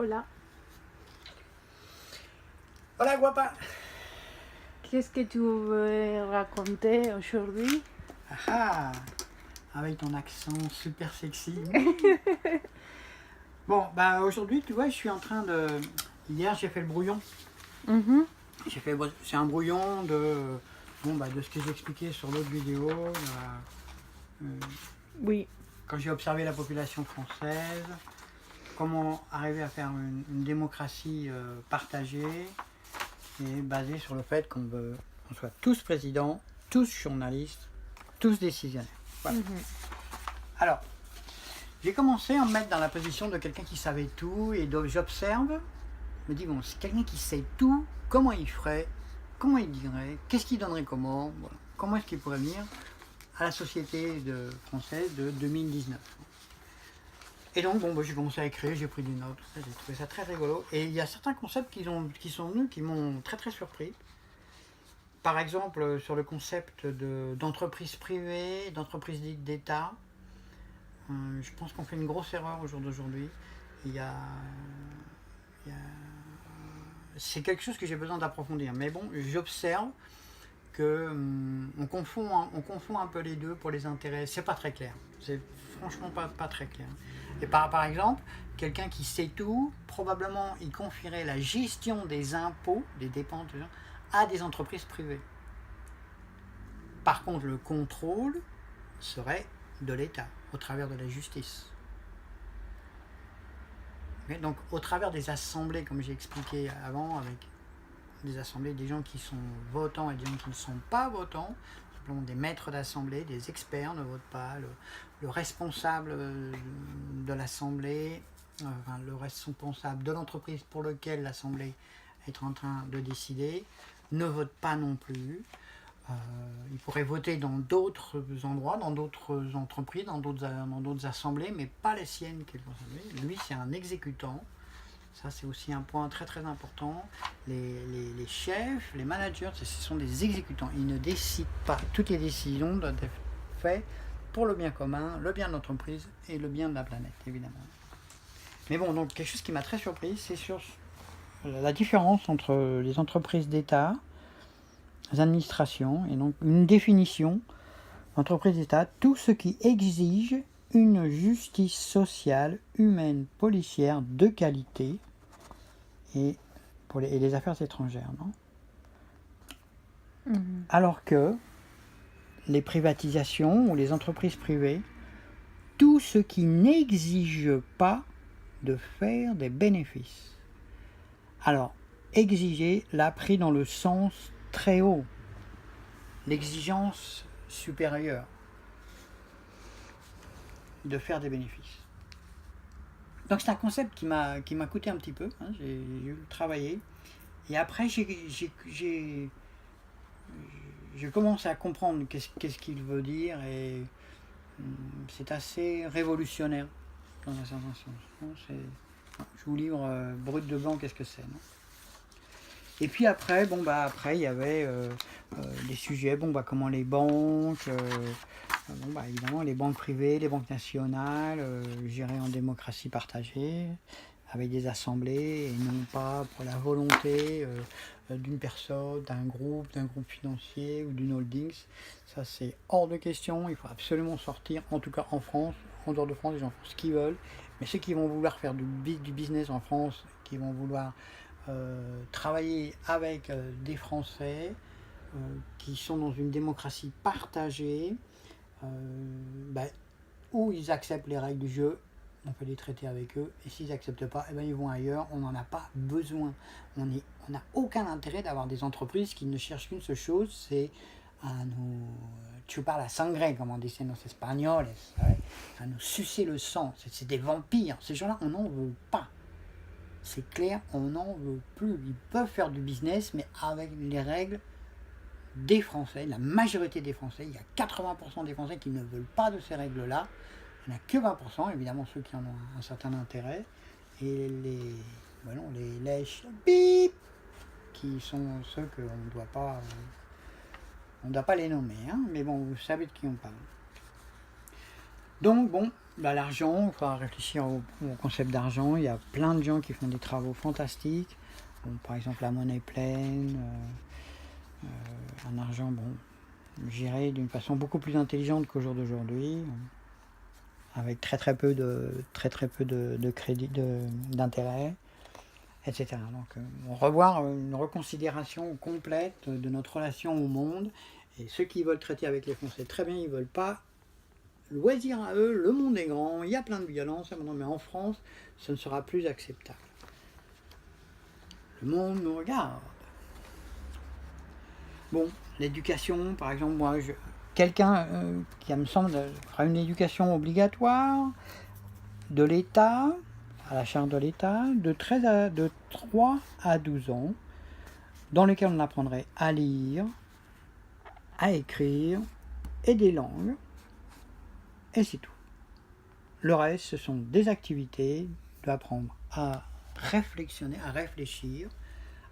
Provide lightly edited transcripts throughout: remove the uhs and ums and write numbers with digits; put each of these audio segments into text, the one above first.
Hola. Hola guapa. Qu'est-ce que tu veux raconter aujourd'hui? Ah, avec ton accent super sexy. Bon, bah aujourd'hui, tu vois, je suis en train de... Hier, j'ai fait le brouillon. Mhm. C'est un brouillon de, de ce que j'ai expliqué sur l'autre vidéo. Oui. Quand j'ai observé la population française, comment arriver à faire une démocratie partagée et basée sur le fait qu'on soit tous présidents, tous journalistes, tous décisionnaires. Voilà. Alors, j'ai commencé à me mettre dans la position de quelqu'un qui savait tout et donc j'observe, je me dis bon, c'est quelqu'un qui sait tout, comment il ferait, comment il dirait, qu'est-ce qu'il donnerait comment, voilà. Comment est-ce qu'il pourrait venir à la société française de 2019. Et donc bon, j'ai commencé à écrire, j'ai pris des notes, j'ai trouvé ça très rigolo. Et il y a certains concepts qui sont venus qui m'ont très très surpris. Par exemple, sur le concept d'entreprise privée, d'entreprise d'État. Je pense qu'on fait une grosse erreur au jour d'aujourd'hui. Il y a, c'est quelque chose que j'ai besoin d'approfondir. Mais bon, j'observe que on confond un peu les deux pour les intérêts. C'est pas très clair. C'est franchement pas très clair. Et par exemple, quelqu'un qui sait tout, probablement il confierait la gestion des impôts, des dépenses, à des entreprises privées. Par contre, le contrôle serait de l'État, au travers de la justice. Donc au travers des assemblées, comme j'ai expliqué avant, avec des assemblées, des gens qui sont votants et des gens qui ne sont pas votants, simplement des maîtres d'assemblée, des experts ne votent pas, le responsable de l'assemblée, le responsable de l'entreprise pour laquelle l'assemblée est en train de décider, ne vote pas non plus. Il pourrait voter dans d'autres endroits, dans d'autres entreprises, dans d'autres assemblées, mais pas les siennes. Lui, c'est un exécutant. Ça, c'est aussi un point très très important. Les chefs, les managers, ce sont des exécutants. Ils ne décident pas. Toutes les décisions doivent être faites pour le bien commun, le bien de l'entreprise et le bien de la planète, évidemment. Mais bon, donc quelque chose qui m'a très surpris, c'est sur la différence entre les entreprises d'État, les administrations, et donc une définition d'entreprise d'État, tout ce qui exige une justice sociale, humaine, policière de qualité et les affaires étrangères, non? Alors que les privatisations ou les entreprises privées, tout ce qui n'exige pas de faire des bénéfices. Alors, exiger l'a pris dans le sens très haut, l'exigence supérieure de faire des bénéfices. Donc c'est un concept qui m'a coûté un petit peu, hein, j'ai dû le travailler. Et après j'ai commencé à comprendre qu'est-ce qu'il veut dire et c'est assez révolutionnaire dans un certain sens. Je vous livre brut de blanc qu'est-ce que c'est. Non? Et puis après, après il y avait des sujets, comment les banques, évidemment les banques privées, les banques nationales, gérées en démocratie partagée, avec des assemblées, et non pas pour la volonté d'une personne, d'un groupe financier ou d'une holding. Ça c'est hors de question, il faut absolument sortir, en tout cas en France, en dehors de France, les gens font ce qu'ils veulent, mais ceux qui vont vouloir faire du business en France, qui vont vouloir travailler avec des Français qui sont dans une démocratie partagée, où ils acceptent les règles du jeu, on peut les traiter avec eux, et s'ils n'acceptent pas, ils vont ailleurs, on n'en a pas besoin. On n'a aucun intérêt d'avoir des entreprises qui ne cherchent qu'une seule chose, c'est à nous chupar la sangre, comme on dit chez nos Espagnols, à nous sucer le sang. C'est des vampires, ces gens-là, on n'en veut pas. C'est clair, on n'en veut plus. Ils peuvent faire du business, mais avec les règles des Français, la majorité des Français. Il y a 80% des Français qui ne veulent pas de ces règles-là. Il n'y en a que 20%, évidemment ceux qui en ont un certain intérêt. Et les lèches bip, qui sont ceux qu'on ne doit pas... on ne doit pas les nommer, hein, mais bon, vous savez de qui on parle. Donc bon, bah, l'argent, il faut réfléchir au concept d'argent. Il y a plein de gens qui font des travaux fantastiques. Bon, par exemple la monnaie pleine, un argent bon, géré d'une façon beaucoup plus intelligente qu'au jour d'aujourd'hui, avec très peu de crédit d'intérêt, etc. Donc revoir une reconsidération complète de notre relation au monde. Et ceux qui veulent traiter avec les fonds, c'est très bien, ils ne veulent pas. Loisir à eux, le monde est grand, il y a plein de violence, mais en France, ce ne sera plus acceptable. Le monde nous regarde. Bon, l'éducation, par exemple, quelqu'un qui me semble fera une éducation obligatoire de l'État, à la charte de l'État, de 3 à 12 ans, dans lequel on apprendrait à lire, à écrire et des langues, et c'est tout. Le reste, ce sont des activités d'apprendre à réflexionner, à réfléchir,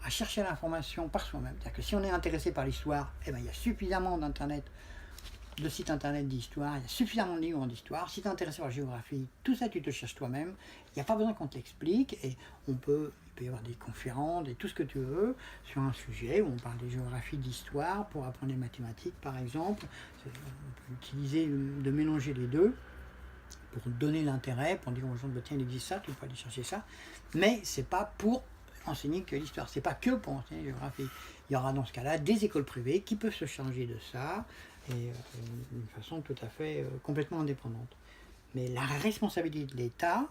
à chercher l'information par soi-même. C'est-à-dire que si on est intéressé par l'histoire, il y a suffisamment de sites internet d'histoire, il y a suffisamment de livres d'histoire. Si tu es intéressé par la géographie, tout ça tu te cherches toi-même. Il n'y a pas besoin qu'on te l'explique et il peut y avoir des conférences et tout ce que tu veux sur un sujet où on parle de géographie, d'histoire, pour apprendre les mathématiques par exemple. On peut utiliser de mélanger les deux pour donner l'intérêt, pour dire aux gens, tiens, il existe ça, tu peux aller chercher ça. Mais c'est pas pour enseigner que l'histoire, c'est pas que pour enseigner la géographie. Il y aura dans ce cas-là des écoles privées qui peuvent se charger de ça et d'une façon tout à fait complètement indépendante. Mais la responsabilité de l'État,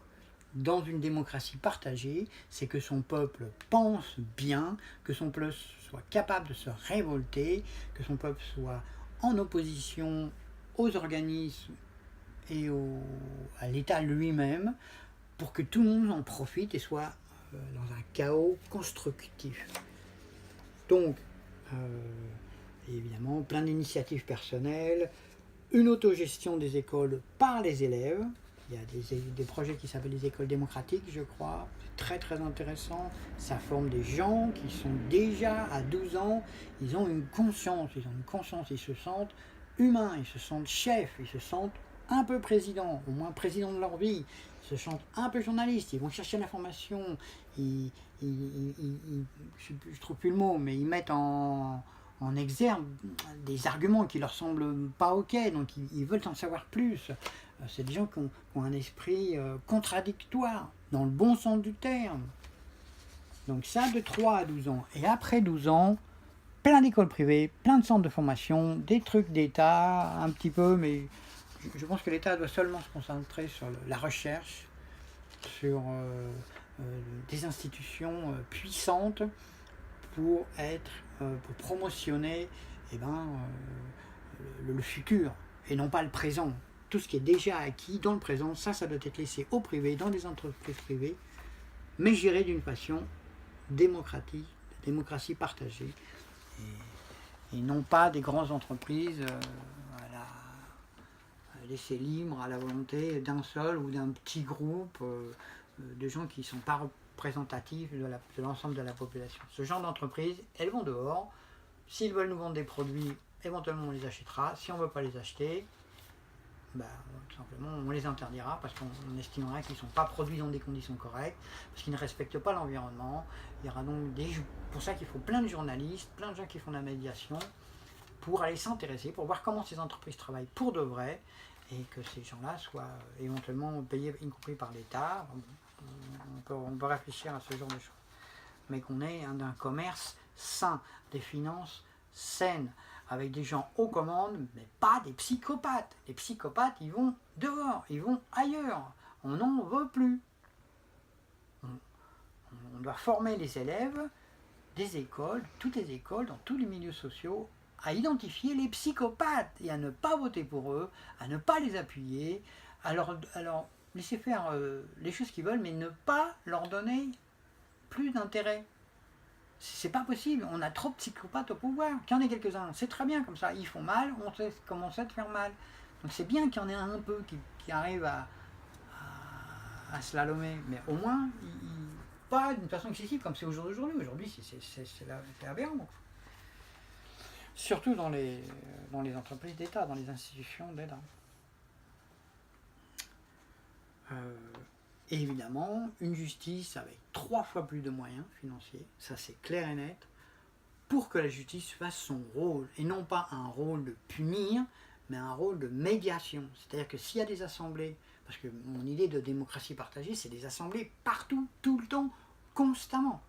dans une démocratie partagée, c'est que son peuple pense bien, que son peuple soit capable de se révolter, que son peuple soit en opposition aux organismes et à l'État lui-même, pour que tout le monde en profite et soit dans un chaos constructif. Donc, évidemment, plein d'initiatives personnelles, une autogestion des écoles par les élèves. Il y a des projets qui s'appellent les écoles démocratiques, je crois. C'est très intéressant. Ça forme des gens qui sont déjà à 12 ans, ils ont une conscience, ils se sentent humains, ils se sentent chefs, ils se sentent un peu président, au moins président de leur vie, ils se sentent un peu journalistes, ils vont chercher l'information, je trouve plus le mot, mais ils mettent en exergue des arguments qui leur semblent pas ok, donc ils veulent en savoir plus. C'est des gens qui ont un esprit contradictoire, dans le bon sens du terme. Donc ça de 3 à 12 ans. Et après 12 ans, plein d'écoles privées, plein de centres de formation, des trucs d'État, un petit peu, mais je pense que l'État doit seulement se concentrer sur la recherche, sur des institutions puissantes pour promotionner le futur et non pas le présent. Tout ce qui est déjà acquis dans le présent, ça doit être laissé au privé, dans des entreprises privées, mais géré d'une façon démocratie partagée, et non pas des grandes entreprises laissées libres à la volonté d'un seul ou d'un petit groupe de gens qui ne sont pas représentatifs de l'ensemble de la population. Ce genre d'entreprises, elles vont dehors. S'ils veulent nous vendre des produits, éventuellement on les achètera. Si on ne veut pas les acheter, tout simplement on les interdira parce qu'on estimera qu'ils ne sont pas produits dans des conditions correctes, parce qu'ils ne respectent pas l'environnement. Il y aura donc pour ça qu'il faut plein de journalistes, plein de gens qui font de la médiation, pour aller s'intéresser, pour voir comment ces entreprises travaillent pour de vrai, et que ces gens-là soient éventuellement payés, y compris par l'État. On peut réfléchir à ce genre de choses. Mais qu'on ait un commerce sain, des finances saines, avec des gens aux commandes, mais pas des psychopathes. Les psychopathes, ils vont dehors, ils vont ailleurs. On n'en veut plus. On doit former les élèves des écoles, toutes les écoles, dans tous les milieux sociaux, à identifier les psychopathes et à ne pas voter pour eux, à ne pas les appuyer, à leur laisser faire les choses qu'ils veulent, mais ne pas leur donner plus d'intérêt. C'est pas possible, on a trop de psychopathes au pouvoir. Qu'il y en ait quelques-uns, c'est très bien comme ça, ils font mal, on sait comment c'est de faire mal. Donc c'est bien qu'il y en ait un peu qui arrive à slalomer, mais au moins, pas d'une façon excessive comme c'est aujourd'hui. Aujourd'hui, c'est aberrant. Surtout dans les entreprises d'État, dans les institutions d'État. Et évidemment, une justice avec 3 fois plus de moyens financiers, ça c'est clair et net, pour que la justice fasse son rôle, et non pas un rôle de punir, mais un rôle de médiation. C'est-à-dire que s'il y a des assemblées, parce que mon idée de démocratie partagée, c'est des assemblées partout, tout le temps, constamment.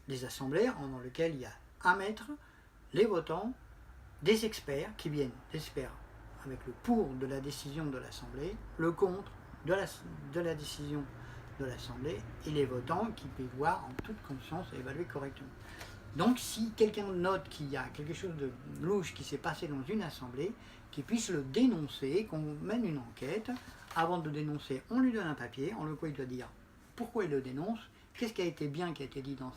Des assemblées dans lesquelles il y a un maître, les votants, des experts qui viennent, des experts avec le pour de la décision de l'assemblée, le contre de la décision de l'assemblée, et les votants qui peuvent voir en toute conscience et évaluer correctement. Donc si quelqu'un note qu'il y a quelque chose de louche qui s'est passé dans une assemblée, qu'il puisse le dénoncer, qu'on mène une enquête. Avant de le dénoncer, on lui donne un papier, en lequel il doit dire pourquoi il le dénonce, qu'est-ce qui a été bien qui a été dit dans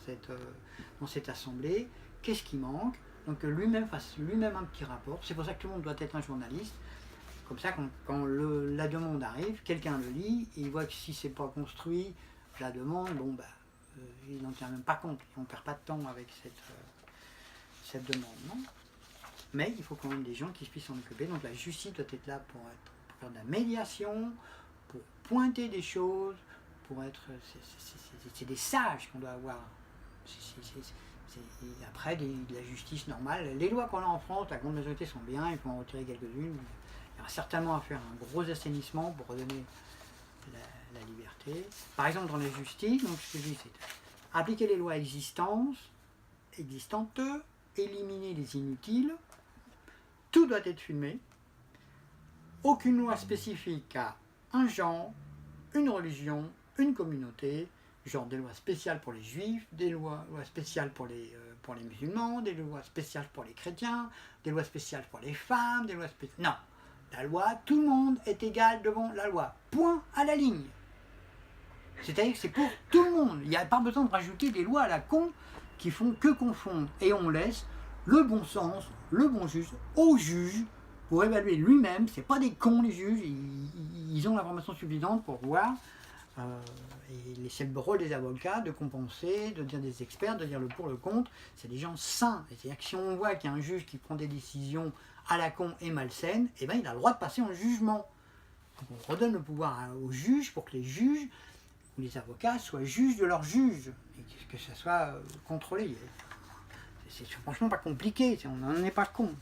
cette assemblée, qu'est-ce qui manque, donc que lui-même fasse lui-même un petit rapport. C'est pour ça que tout le monde doit être un journaliste. Comme ça, quand la demande arrive, quelqu'un le lit, et il voit que si c'est pas construit, la demande, il n'en tient même pas compte. On ne perd pas de temps avec cette demande, non ? Mais il faut quand même des gens qui puissent s'en occuper. Donc la justice doit être là pour faire de la médiation, pour pointer des choses, pour être... C'est des sages qu'on doit avoir. Et après, de la justice normale. Les lois qu'on a en France, la grande majorité sont bien, il faut en retirer quelques-unes. Il y aura certainement à faire un gros assainissement pour redonner la liberté. Par exemple, dans la justice, donc, ce que je dis, c'est appliquer les lois existantes, éliminer les inutiles, tout doit être filmé, aucune loi spécifique à un genre, une religion, une communauté, genre des lois spéciales pour les juifs, des lois spéciales pour les musulmans, des lois spéciales pour les chrétiens, des lois spéciales pour les femmes, des lois spéciales... Non, la loi, tout le monde est égal devant la loi, point à la ligne. C'est-à-dire que c'est pour tout le monde, il n'y a pas besoin de rajouter des lois à la con qui font que confondre, et on laisse le bon sens, le bon juge, au juge, pour évaluer lui-même. C'est pas des cons les juges, ils ont l'information suffisante pour voir, et c'est le rôle des avocats de compenser, de dire des experts, de dire le pour, le contre. C'est des gens sains, c'est-à-dire que si on voit qu'il y a un juge qui prend des décisions à la con et malsaines, eh ben, il a le droit de passer en jugement. Donc on redonne le pouvoir aux juges pour que les juges ou les avocats soient juges de leurs juges, et que ça soit contrôlé. C'est franchement pas compliqué, on n'en est pas con.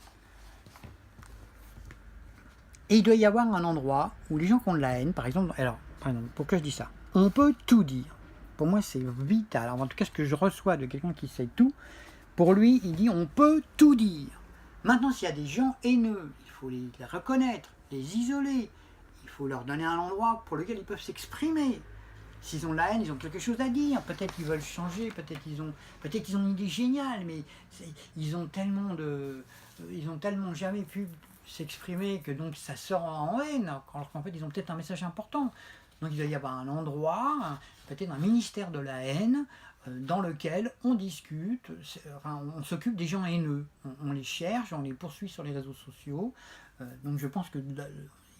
Et il doit y avoir un endroit où les gens qui ont de la haine, par exemple, pourquoi je dis ça ? On peut tout dire. Pour moi, c'est vital. En tout cas, ce que je reçois de quelqu'un qui sait tout, pour lui, il dit on peut tout dire. Maintenant, s'il y a des gens haineux, il faut les reconnaître, les isoler. Il faut leur donner un endroit pour lequel ils peuvent s'exprimer. S'ils ont de la haine, ils ont quelque chose à dire. Peut-être qu'ils veulent changer, peut-être qu'ils ont une idée géniale, mais ils ont tellement jamais pu s'exprimer que donc ça sort en haine, alors qu'en fait ils ont peut-être un message important. Donc il doit y avoir un endroit, peut-être un ministère de la haine, dans lequel on discute, on s'occupe des gens haineux. On les cherche, on les poursuit sur les réseaux sociaux. Donc je pense que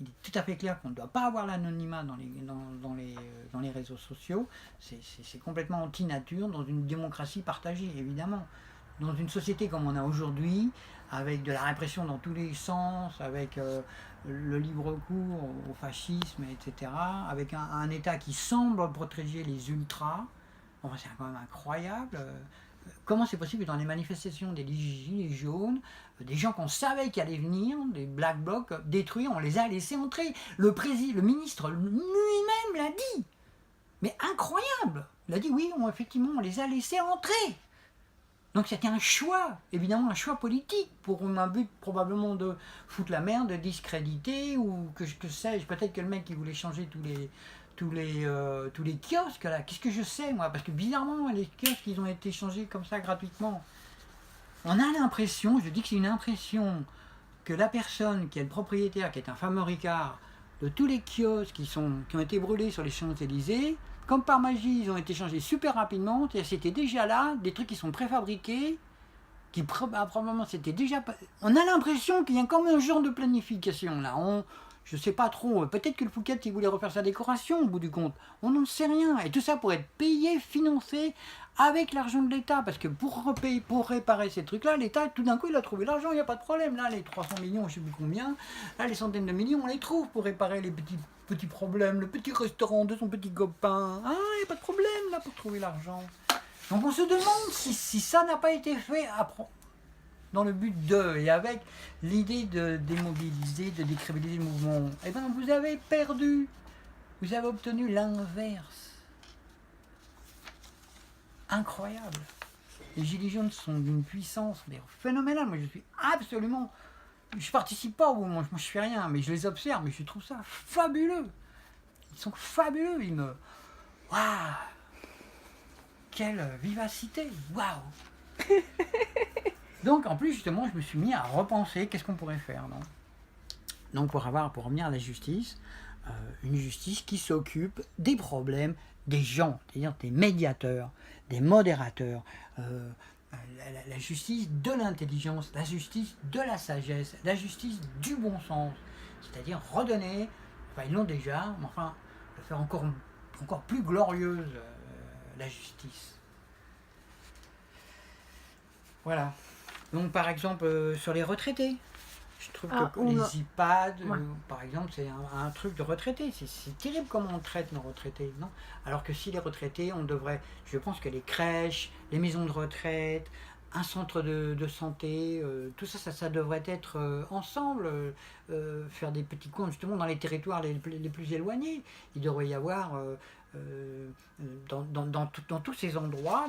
il est tout à fait clair qu'on ne doit pas avoir l'anonymat dans les réseaux sociaux. C'est complètement anti-nature dans une démocratie partagée, évidemment. Dans une société comme on a aujourd'hui, avec de la répression dans tous les sens, avec le libre cours au fascisme, etc., avec un État qui semble protéger les ultras, enfin, c'est quand même incroyable. Comment c'est possible que dans les manifestations des gilets jaunes, des gens qu'on savait qu'ils allaient venir, des black blocs détruits, on les a laissés entrer. Le ministre lui-même l'a dit. Mais incroyable. Il a dit oui, effectivement, on les a laissés entrer. Donc c'était un choix, évidemment un choix politique, pour un but probablement de foutre la merde, de discréditer, ou que sais-je, peut-être que le mec qui voulait changer tous les kiosques, là, qu'est-ce que je sais moi, parce que bizarrement les kiosques ils ont été changés comme ça gratuitement. On a l'impression, je dis que c'est une impression, que la personne qui est le propriétaire, qui est un fameux Ricard, de tous les kiosques qui ont été brûlés sur les Champs-Élysées, comme par magie, ils ont été changés super rapidement. C'était déjà là, des trucs qui sont préfabriqués, qui probablement c'était déjà... On a l'impression qu'il y a comme un genre de planification là. Je sais pas trop, peut-être que le Phuket il voulait refaire sa décoration au bout du compte. On n'en sait rien. Et tout ça pour être payé, financé avec l'argent de l'État. Parce que pour réparer ces trucs-là, l'État, tout d'un coup, il a trouvé l'argent, il n'y a pas de problème. Là, les 300 millions, je ne sais plus combien, là, les centaines de millions, on les trouve pour réparer les petits problèmes, le petit restaurant de son petit copain. Ah, il n'y a pas de problème là pour trouver l'argent. Donc on se demande si ça n'a pas été fait dans le but et avec l'idée de démobiliser, de décrédibiliser le mouvement. Eh bien, vous avez perdu. Vous avez obtenu l'inverse. Incroyable. Les Gilets jaunes sont d'une puissance phénoménale. Moi, je suis absolument... Je participe pas au mouvement, moi je fais rien, mais je les observe, mais je trouve ça fabuleux. Ils sont fabuleux, ils me... Waouh! Quelle vivacité! Waouh! Donc en plus justement je me suis mis à repenser qu'est-ce qu'on pourrait faire. Non, donc pour revenir à la justice, une justice qui s'occupe des problèmes des gens, c'est-à-dire des médiateurs, des modérateurs, la justice de l'intelligence, la justice de la sagesse, la justice du bon sens, c'est-à-dire redonner, enfin ils l'ont déjà, mais enfin de faire encore plus glorieuse la justice. Voilà. Donc par exemple sur les retraités, je trouve que les EHPAD, par exemple, c'est un truc de retraités. C'est terrible comment on traite nos retraités, non? Alors que si les retraités, on devrait, je pense que les crèches, les maisons de retraite, un centre de santé, tout ça devrait être ensemble, faire des petits coins justement dans les territoires les plus éloignés. Il devrait y avoir dans tous ces endroits,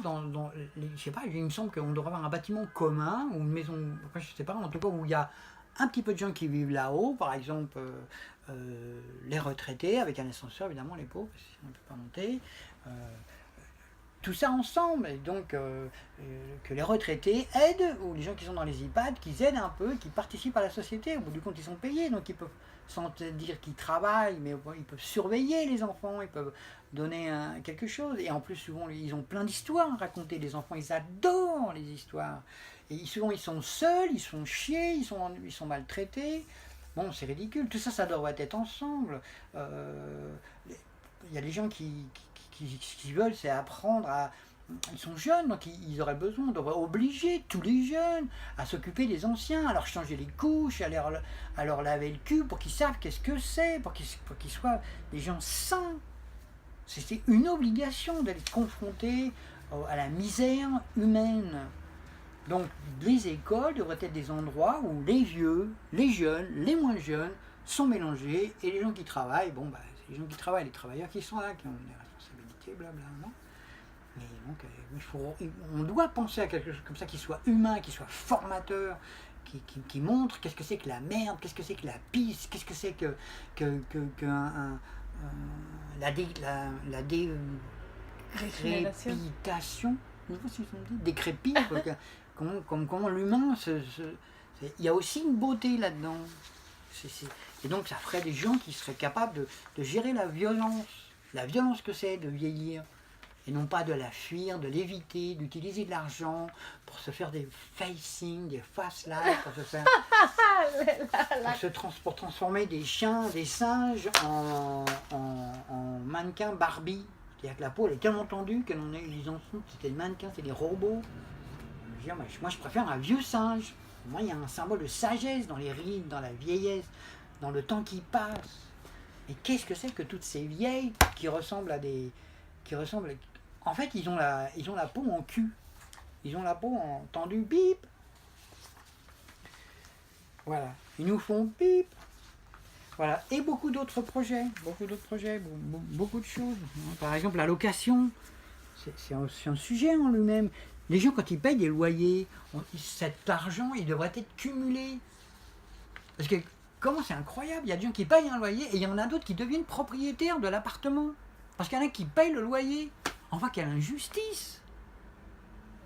je sais pas, il me semble qu'on devrait avoir un bâtiment commun ou une maison, enfin, je sais pas, en tout cas où il y a un petit peu de gens qui vivent là-haut, par exemple les retraités avec un ascenseur évidemment, les pauvres, parce qu'on ne peut pas monter. Tout ça ensemble, et donc que les retraités aident, ou les gens qui sont dans les EHPAD, qu'ils aident un peu, qui participent à la société. Au bout du compte, ils sont payés, donc ils peuvent, sans te dire qu'ils travaillent, mais ils peuvent surveiller les enfants, ils peuvent donner quelque chose. Et en plus, souvent, ils ont plein d'histoires à raconter. Les enfants, ils adorent les histoires. Et souvent, ils sont seuls, ils sont chiés, ils sont maltraités. Bon, c'est ridicule. Tout ça, ça devrait être ensemble. Il y a des gens qui veulent, c'est apprendre à... Ils sont jeunes, donc ils auraient besoin, on devrait obliger tous les jeunes à s'occuper des anciens, à leur changer les couches, à leur laver le cul, pour qu'ils savent qu'est-ce que c'est, pour qu'ils soient des gens sains. C'est une obligation d'aller confronter à la misère humaine. Donc les écoles devraient être des endroits où les vieux, les jeunes, les moins jeunes sont mélangés, et les gens qui travaillent, bon bah c'est les gens qui travaillent, les travailleurs qui sont là, qui ont des responsabilités, blablabla, non? Mais donc on doit penser à quelque chose comme ça qui soit humain, qui soit formateur, qui montre qu'est-ce que c'est que la merde, qu'est-ce que c'est que la pisse, qu'est-ce que c'est que la décrépitation, décrépit, comment l'humain il y a aussi une beauté là-dedans. Et donc ça ferait des gens qui seraient capables de gérer la violence que c'est de vieillir, et non pas de la fuir, de l'éviter, d'utiliser de l'argent pour se faire des facing, des face life, pour transformer des chiens, des singes en mannequins Barbie. C'est-à-dire que la peau elle est tellement tendue que les enfants, c'était des mannequins, c'est des robots. Moi je préfère un vieux singe. Moi il y a un symbole de sagesse dans les rides, dans la vieillesse, dans le temps qui passe. Et qu'est-ce que c'est que toutes ces vieilles qui ressemblent à des... En fait, ils ont la peau en cul. Ils ont la peau en tendue, bip. Voilà. Ils nous font bip. Voilà. Et beaucoup d'autres projets. Beaucoup de choses. Par exemple, la location. C'est un sujet en lui-même. Les gens, quand ils payent des loyers, cet argent, il devrait être cumulé. Parce que, comment c'est incroyable, il y a des gens qui payent un loyer et il y en a d'autres qui deviennent propriétaires de l'appartement. Parce qu'il y en a qui payent le loyer. Enfin, quelle injustice!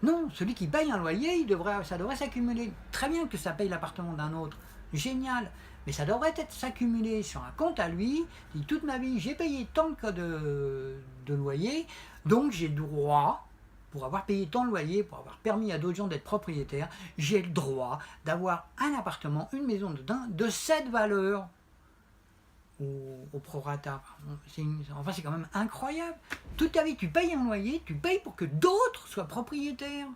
Non, celui qui paye un loyer, ça devrait s'accumuler. Très bien que ça paye l'appartement d'un autre. Génial. Mais ça devrait s'accumuler sur un compte à lui. Dit, toute ma vie, j'ai payé tant de loyer, donc j'ai droit, pour avoir payé tant de loyer, pour avoir permis à d'autres gens d'être propriétaires, j'ai le droit d'avoir un appartement, une maison de cette valeur. au prorata. Enfin, c'est quand même incroyable. Toute ta vie, tu payes un loyer, tu payes pour que d'autres soient propriétaires.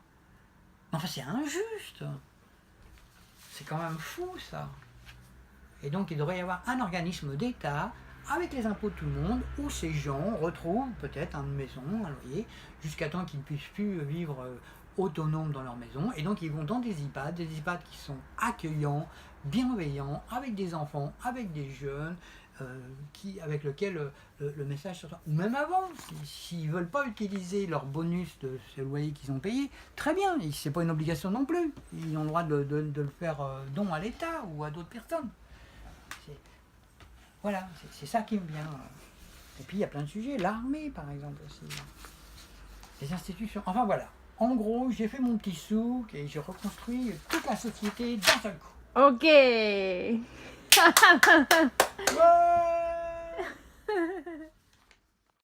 Enfin, c'est injuste. C'est quand même fou, ça. Et donc, il devrait y avoir un organisme d'État, avec les impôts de tout le monde, où ces gens retrouvent peut-être une maison, un loyer, jusqu'à temps qu'ils ne puissent plus vivre autonomes dans leur maison. Et donc, ils vont dans des EHPAD qui sont accueillants, bienveillants, avec des enfants, avec des jeunes, avec lesquels le message se... Ou même avant, s'ils ne veulent pas utiliser leur bonus de ce loyer qu'ils ont payé, très bien, ce n'est pas une obligation non plus. Ils ont le droit de le faire don à l'État ou à d'autres personnes. Voilà, c'est ça qui me vient. Et puis il y a plein de sujets, l'armée par exemple aussi, les institutions, enfin voilà. En gros, j'ai fait mon petit souk et j'ai reconstruit toute la société d'un seul coup. Ok.